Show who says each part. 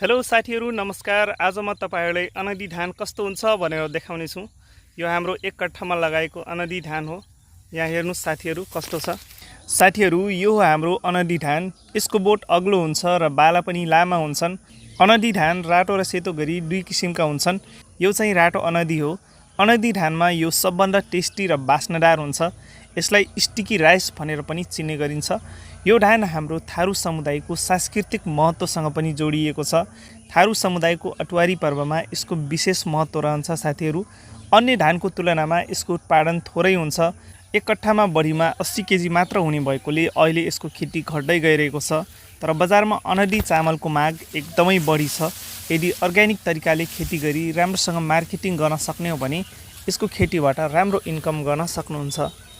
Speaker 1: Hello साथीहरू नमस्कार। आज म तपाईहरुलाई अनदी धान कस्तो हुन्छ भनेर देखाउने छु। यो हाम्रो एक कट्ठामा लगाएको अनदी धान हो। यहाँ हेर्नुस् साथीहरू कस्तो छ। साथीहरू यो हाम्रो अनदी धान। यसको बोट अग्लो हुन्छ र बाला पनि लामा हुन्छन्। अनदी धान रातो र सेतो गरी दुई किसिमका हुन्छन्। यो चाहिँ रातो अनदी हो। अनदी धानमा यो सबभन्दा टेस्टी र बास्नादार हुन्छ। यसलाई स्टिकी राइस भनेर पनि चिन्ने गरिन्छ। यो धान हाम्रो थारू समुदायको सांस्कृतिक महत्त्वसँग पनि जोडिएको छ। थारू समुदायको अटुवारी पर्वमा यसको विशेष महत्त्व रहन्छ साथीहरू। अन्य धानको तुलनामा यसको उत्पादन थोरै हुन्छ। एक कट्ठामा बढीमा 80 केजी मात्र हुने भएकोले अहिले यसको खेती घट्दै गइरहेको छ। तर बजारमा अनदी चामलको माग एकदमै बढी छ। यदि अर्ग्यानिक तरिकाले खेती गरी राम्रोसँग मार्केटिङ गर्न सक्ने हो भने यसको खेतीबाट राम्रो इन्कम गर्न सक्नुहुन्छ।